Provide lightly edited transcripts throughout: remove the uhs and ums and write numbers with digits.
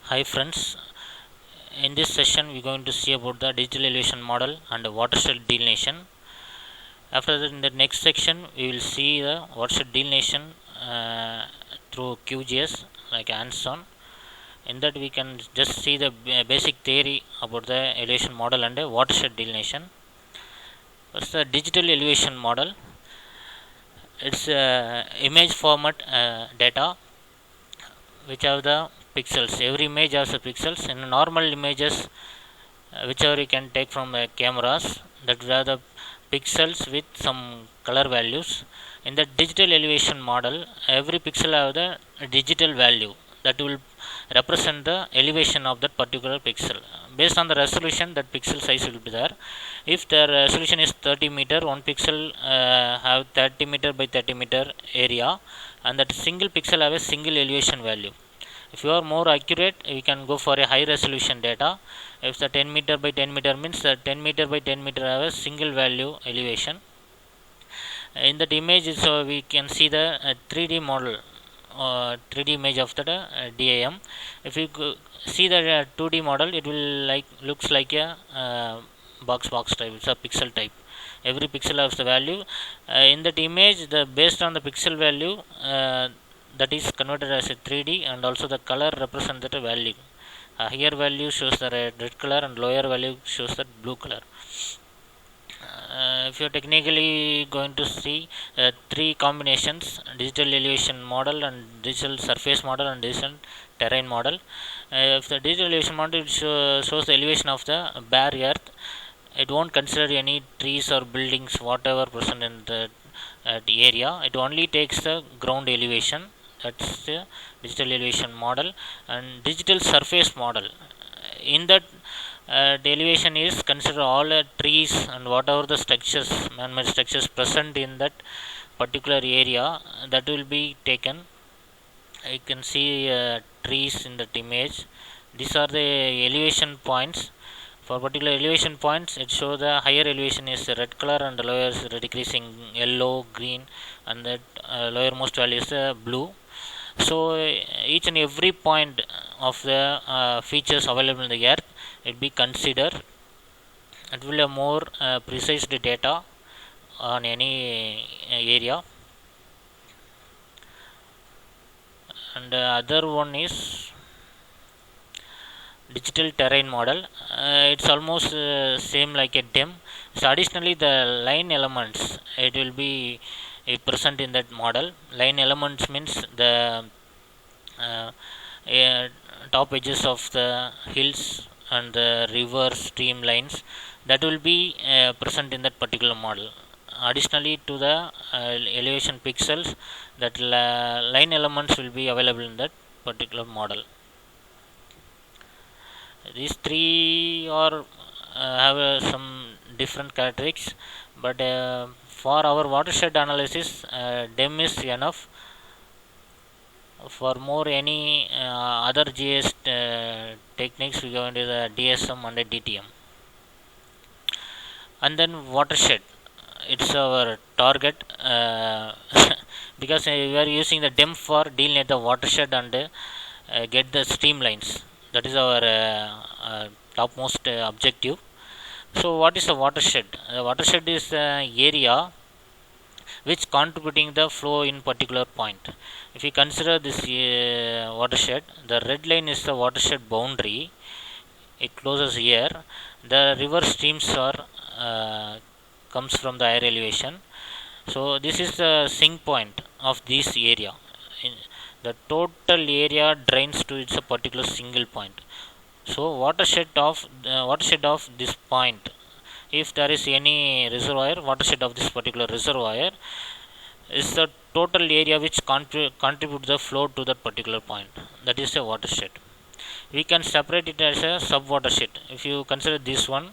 Hi friends, in this session we are going to see about the digital elevation model and watershed delineation. After that, in the next section we will see the watershed delineation through QGIS like hands-on. In that we can just see the basic theory about the elevation model and watershed delineation. First, the digital elevation model. It's image format data which have the pixels. Every image has the pixels. In normal images, whichever you can take from the cameras, that are the pixels with some color values. In the digital elevation model, every pixel have the digital value that will represent the elevation of that particular pixel. Based on the resolution, that pixel size will be there. If the resolution is 30 meter, one pixel have 30 meter by 30 meter area, and that single pixel have a single elevation value. If you are more accurate, you can go for a high resolution data. If the 10 meter by 10 meter means the 10 meter by 10 meter have a single value elevation. In that image, so we can see the 3D model, 3D image of the DEM. If you see the 2D model, it will looks like a box type. It's a pixel type. Every pixel has the value. In that image, the based on the pixel value, that is converted as a 3D, and also the color represents the value. Higher value shows the red color and lower value shows the blue color. If you're technically going to see three combinations: digital elevation model and digital surface model and digital terrain model. If the digital elevation model shows the elevation of the bare earth, it won't consider any trees or buildings whatever present in the area. It only takes the ground elevation. That's the digital elevation model. And digital surface model, in that the elevation is consider all trees and whatever the structures, man-made structures present in that particular area, that will be taken. You can see trees in that image. These are the elevation points. For particular elevation points, it shows the higher elevation is red color and the lower is decreasing yellow, green, and that lowermost value is blue. So each and every point of the features available in the earth, it be considered. It will have more precise data on any area. And other one is digital terrain model. It's almost same like a DEM. So additionally, the line elements, it will be present in that model. Line elements means the uh, top edges of the hills and the river stream lines, that will be present in that particular model. Additionally to the elevation pixels, that line elements will be available in that particular model. These three are have some different characteristics, but for our watershed analysis, DEM is enough. For more any other GIS techniques, we go into the DSM and the DTM. And then watershed, it's our target because we are using the DEM for delineate the watershed and get the streamlines. That is our topmost objective. So what is a watershed? The watershed is the area which contributing the flow in particular point. If you consider this watershed, the red line is the watershed boundary. It closes here. The river streams are comes from the higher elevation. So this is the sink point of this area. The total area drains to its a particular single point. So watershed of this point, if there is any reservoir, watershed of this particular reservoir is the total area which contributes the flow to that particular point. That is a watershed. We can separate it as a sub watershed. If you consider this one,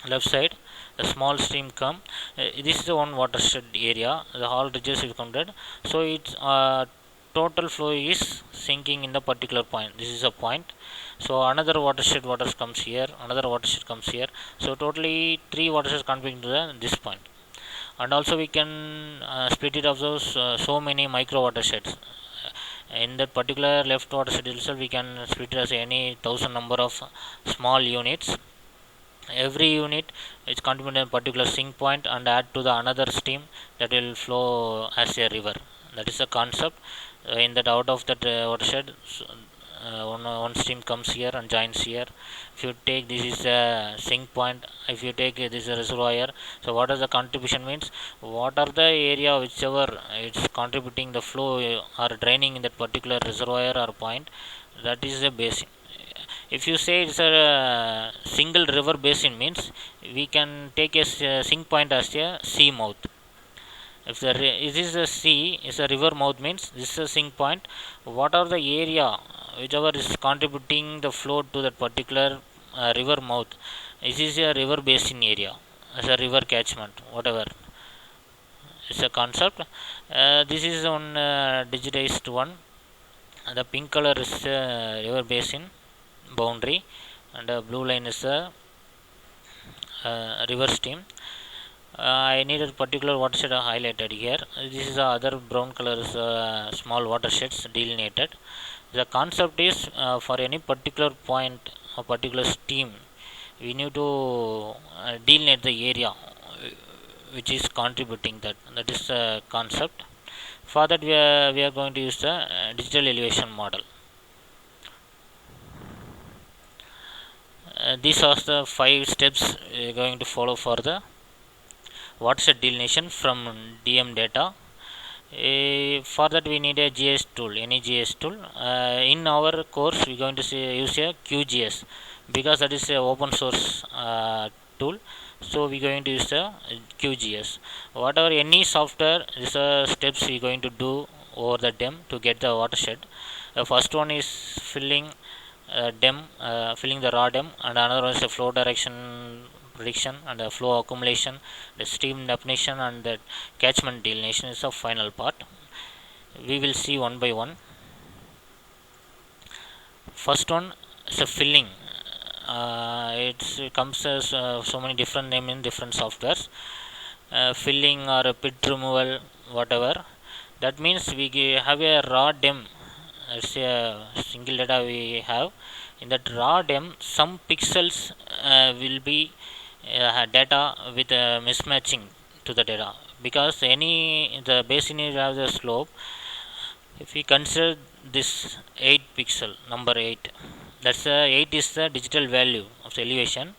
left side, the small stream come, this is the one watershed area, the all ridges is counted. So its total flow is sinking in the particular point. This is a point. So another watershed waters comes here, another watershed comes here. So totally three watersheds contributing to this point. And also we can split it of those so many micro watersheds. In that particular left watershed itself, we can split it as any 1000 number of small units. Every unit is contributing a particular sink point and add to the another stream that will flow as a river. That is the concept. In that out of that watershed, one stream comes here and joins here. If you take this is a sink point, if you take this is a reservoir, so what is the contribution means, what are the area whichever it's contributing the flow or draining in that particular reservoir or point, that is a basin. If you say it's a single river basin means, we can take a sink point as a sea mouth. If it is a sea, is a river mouth means this is a sink point. What are the area whichever is contributing the flow to that particular river mouth? This is a river basin area, as a river catchment, whatever. It's a concept. This is one digitized one. The pink color is river basin boundary, and the blue line is the river stream. I need a particular watershed highlighted here. This is the other brown color is small watersheds delineated. The concept is for any particular point or particular stream, we need to delineate the area which is contributing that. That is the concept. For that, we are going to use the digital elevation model. These are the 5 steps we are going to follow for the watershed delineation from DEM data. For that, we need a GIS tool, any GIS tool. In our course, we are going to use a QGIS because that is a open source tool. So we are going to use the QGIS. Whatever any software, these are steps we are going to do over the DEM to get the watershed. The first one is filling DEM, filling the raw DEM, and another one is the flow direction prediction and the flow accumulation, the stream definition, and the catchment delineation is the final part. We will see one by one. First one is a filling. It comes as so many different names in different softwares. Filling or a pit removal, whatever. That means we have a raw DEM. It's a single data we have. In that raw DEM, some pixels will be data with mismatching to the data, because the basin will have the slope. If we consider this 8 pixel, number 8, that's 8 is the digital value of the elevation.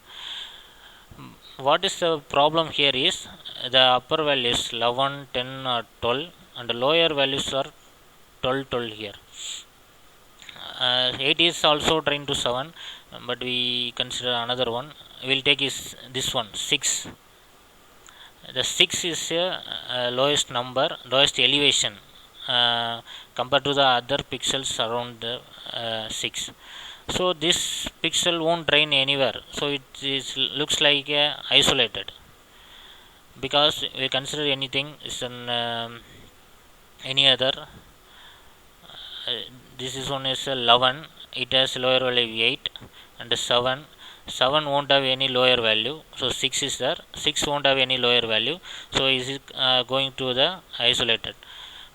What is the problem here is the upper value is 11, 10 or 12 and the lower values are 12, 12 here. 8 is also trying to 7, but we consider another one. We will take is this one 6. The 6 is lowest number, lowest elevation compared to the other pixels around the 6. So this pixel won't drain anywhere, so it looks like isolated, because we consider anything is an any other. This is one is 11, it has lower value 8 and 7. 7 won't have any lower value, so 6 is there. 6 won't have any lower value, so is it going to the isolated.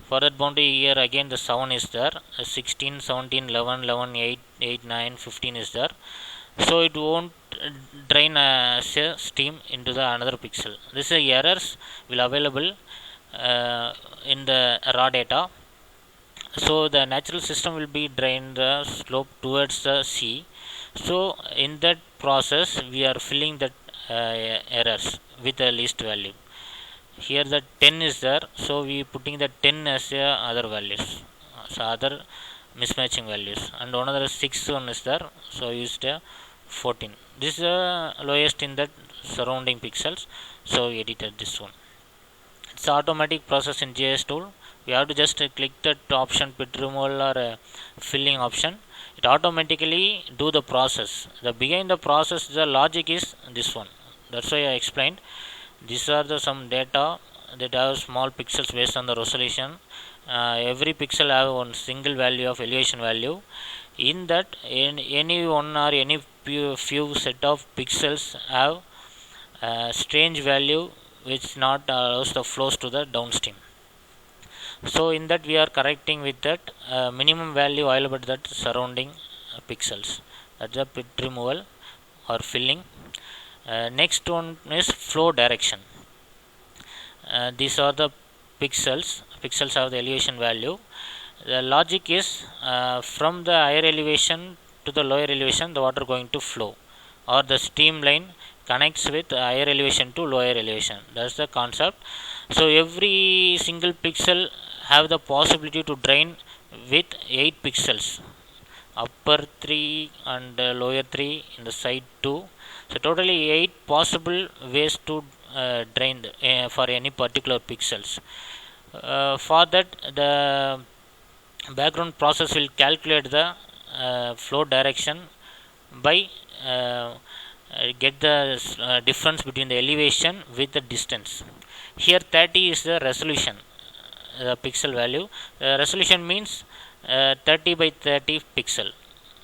For that boundary here again the 7 is there, 16, 17, 11, 11, 8, 8, 9, 15 is there. So it won't drain as a stream into the another pixel. This errors will available in the raw data. So the natural system will be drain the slope towards the sea. So in that process we are filling that errors with the least value. Here the 10 is there, so we putting the 10 as other values, so other mismatching values, and another 6 one is there, so used 14. This is the lowest in that surrounding pixels, so we edited this one. It's automatic process in GIS tool. We have to just click that option, pit removal or filling option. It automatically do the process. The behind the process, the logic is this one. That's why I explained. These are the some data that have small pixels based on the resolution. Every pixel have one single value of elevation value. In that, any one or any few set of pixels have strange value which not allows the flows to the downstream. So in that we are correcting with that minimum value available at that surrounding pixels. That's the pit removal or filling. Next one is flow direction. These are the pixels have the elevation value. The logic is from the higher elevation to the lower elevation the water going to flow, or the streamline connects with higher elevation to lower elevation. That's the concept. So every single pixel have the possibility to drain with 8 pixels, upper 3 and lower 3 in the side 2. So totally 8 possible ways to drain for any particular pixels. For that the background process will calculate the flow direction by get the difference between the elevation with the distance. Here 30 is the resolution, the pixel value. Resolution means 30 by 30 pixel.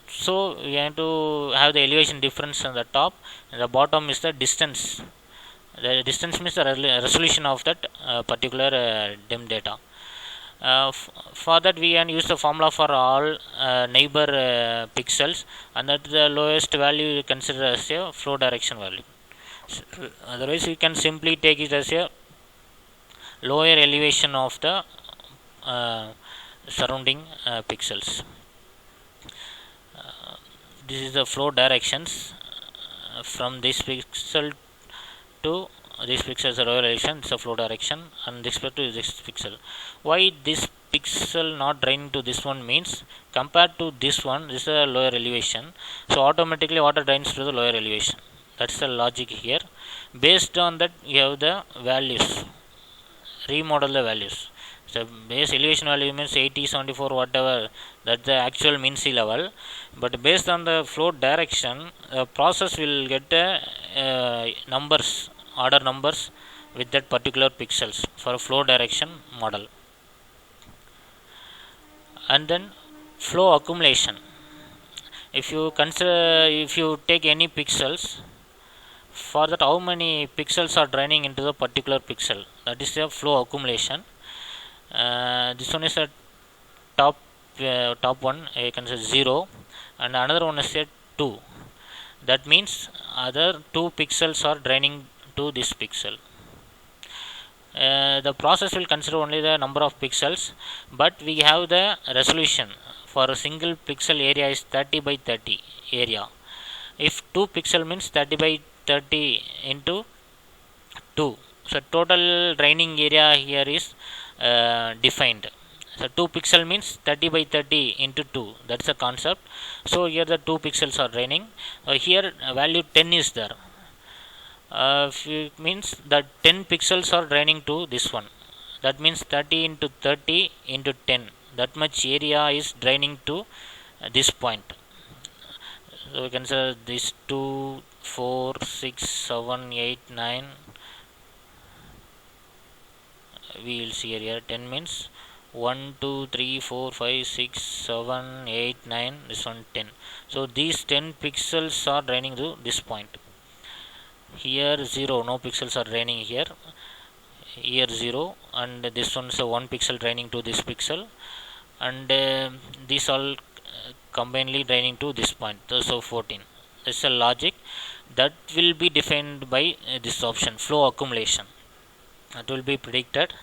So we have to have the elevation difference on the top, and the bottom is the distance. The distance means the resolution of that particular DEM data. For that we can use the formula for all neighbor pixels, and that the lowest value you consider as a flow direction value. Otherwise we can simply take it as a lower elevation of the surrounding pixels. This is the flow directions from this pixel to this pixel is a lower elevation, it's a flow direction, and this pixel to this pixel. Why this pixel not draining to this one means compared to this one, this is a lower elevation, so automatically water drains to the lower elevation. That's the logic here. Based on that you have the values, remodel the values. So base elevation value means 80, 74, whatever, that's the actual mean sea level, but based on the flow direction the process will get numbers, order numbers with that particular pixels for a flow direction model. And then flow accumulation. If you take any pixels, for that how many pixels are draining into the particular pixel, that is the flow accumulation. This one is a top one, you can say 0, and another one is a 2. That means other 2 pixels are draining to this pixel. The process will consider only the number of pixels, but we have the resolution for a single pixel area is 30 by 30 area. If 2 pixel means 30 by 30 into 2, so total draining area here is defined. So 2 pixel means 30 by 30 into 2, that's the concept. So here the 2 pixels are draining. Here value 10 is there. It means that 10 pixels are draining to this one. That means 30 into 30 into 10. That much area is draining to this point. So we can say this 2, 4, 6, 7, 8, 9. We will see here 10 means 1, 2, 3, 4, 5, 6, 7, 8, 9. This one 10. So these 10 pixels are draining to this point. Here 0, no pixels are draining here. Here 0, and this one is a 1 pixel draining to this pixel, and these all combinedly draining to this point. So 14. This is a logic that will be defined by this option, flow accumulation. That will be predicted.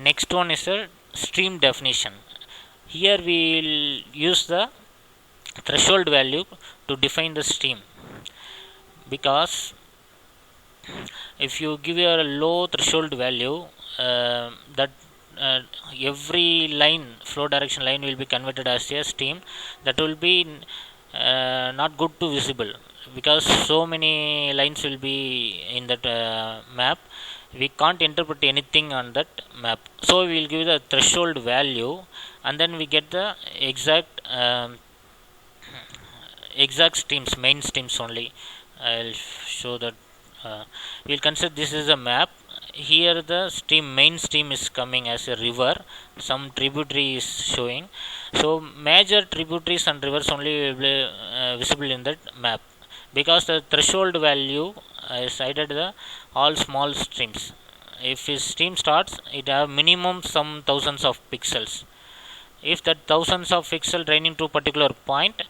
Next one is a stream definition. Here we will use the threshold value to define the stream, because if you give a low threshold value, that every line, flow direction line will be converted as a stream. That will be not good to visible, because so many lines will be in that map. We can't interpret anything on that map. So we will give the threshold value, and then we get the exact streams, main streams only. I'll show that. We'll consider this is a map. Here the main stream is coming as a river. Some tributary is showing. So major tributaries and rivers only will be visible in that map, because the threshold value is cited the all small streams. if a stream starts, it have minimum some thousands of pixels. If that thousands of pixels draining to particular point,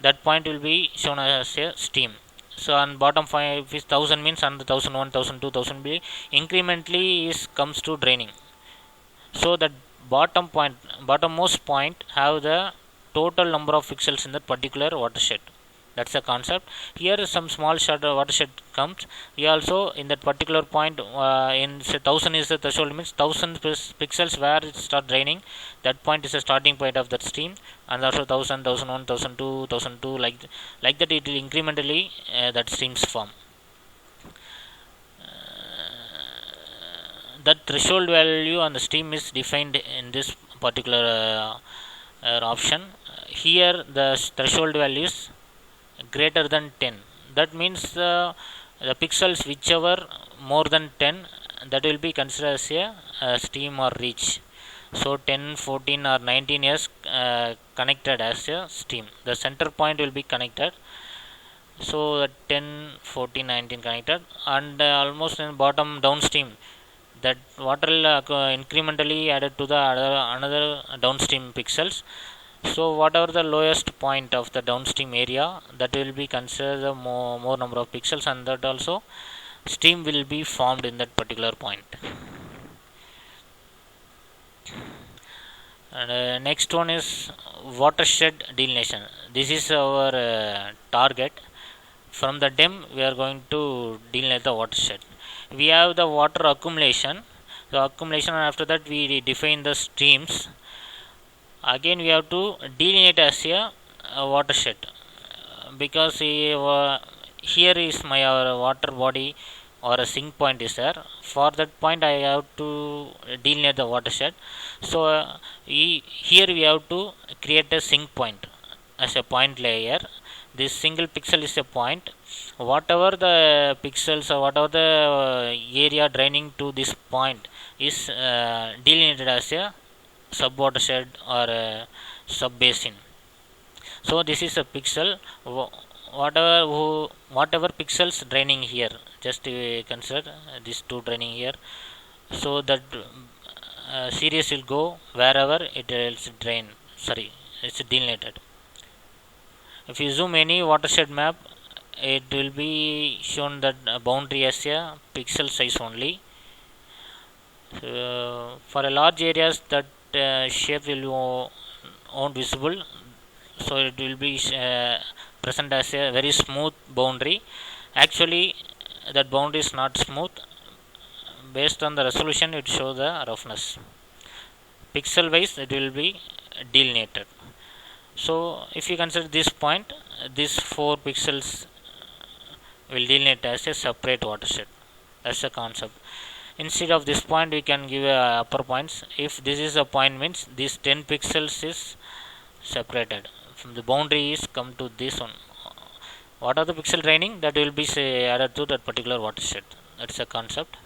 that point will be shown as a stream. So on bottom 5, if 1000 means on the 1001, 1002, 1000 be incrementally is comes to draining. So that bottommost point have the total number of pixels in that particular watershed. That's the concept. Here some small watershed comes. We also in that particular point in say 1000 is the threshold, means 1000 pixels where it start draining. That point is the starting point of that stream, and also 1000, 1001, 1002, 1002 like that it will incrementally that streams form. That threshold value on the stream is defined in this particular option. Here the threshold value is greater than 10. That means the pixels whichever more than 10, that will be considered as a stream or reach. So 10, 14 or 19 is connected as a stream. The center point will be connected. So 10, 14, 19 connected, and almost in bottom downstream, that water will incrementally added to the another downstream pixels. So whatever the lowest point of the downstream area, that will be considered the more number of pixels, and that also stream will be formed in that particular point. And next one is watershed delineation. This is our target. From the DEM we are going to delineate the watershed. We have the water accumulation. The accumulation, and after that we define the streams. Again we have to delineate as a watershed, because here is my water body or a sink point is there. For that point I have to delineate the watershed. So here we have to create a sink point as a point layer. This single pixel is a point. Whatever the pixels or whatever the area draining to this point is delineated as a sub watershed or a sub basin. So this is a pixel. Whatever pixels draining here, just consider these two draining here. So that series will go wherever it is drain. Sorry, it's delineated. If you zoom any watershed map, it will be shown that boundary as a pixel size only. So, for a large areas, that shape will won't visible, so it will be present as a very smooth boundary. Actually that boundary is not smooth. Based on the resolution it shows the roughness. Pixel wise it will be delineated. So if you consider this point, these 4 pixels will delineate as a separate watershed. That's the concept. Instead of this point we can give upper points. If this is a point, means this 10 pixels is separated from the boundary is come to this one. What are the pixel draining, that will be added to that particular watershed. That's the concept.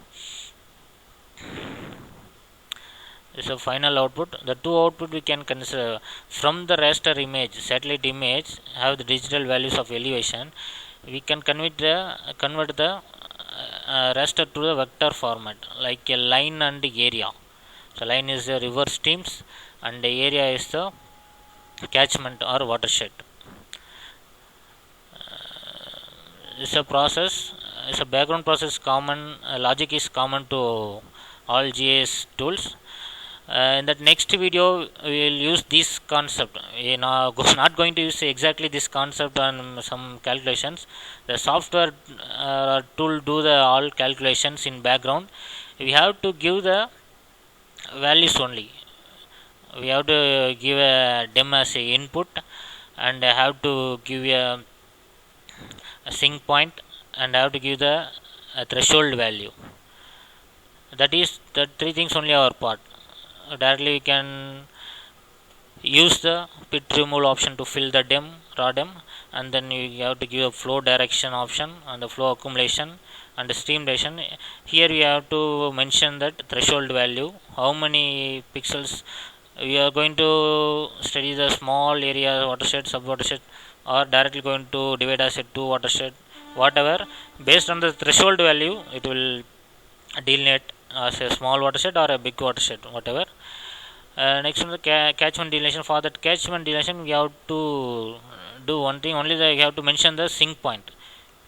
This is a final output. The two output we can consider from the raster image, satellite image have the digital values of elevation. We can convert the raster to the vector format, like a line and area. So line is the river streams and the area is the catchment or watershed. It's a process. It's a background process common. Logic is common to all GIS tools. In that next video we will use this concept. We are not going to use exactly this concept on some calculations. The software tool do the all calculations in background. We have to give the values only. We have to give a DEM as a input, and have to give a sync point, and have to give the threshold value. That is the 3 things only our part. Directly we can use the pit removal option to fill the raw DEM, and then you have to give a flow direction option and the flow accumulation and the stream direction. Here we have to mention that threshold value, how many pixels. We are going to study the small area, watershed, sub watershed, or directly going to divide as a 2 watershed, whatever. Based on the threshold value it will delineate as a small watershed or a big watershed, whatever. Next one, the catchment delineation. For that catchment delineation, we have to do one thing only. We have to mention the sync point.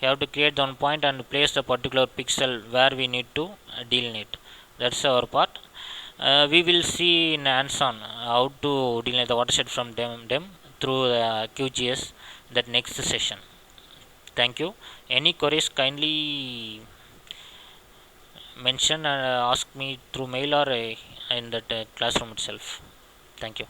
You have to create one point and place the particular pixel where we need to delineate. That's our part. We will see in hands-on how to delineate the watershed from DEM through QGIS that next session. Thank you. Any queries, kindly mention and ask me through mail or in that classroom itself. Thank you.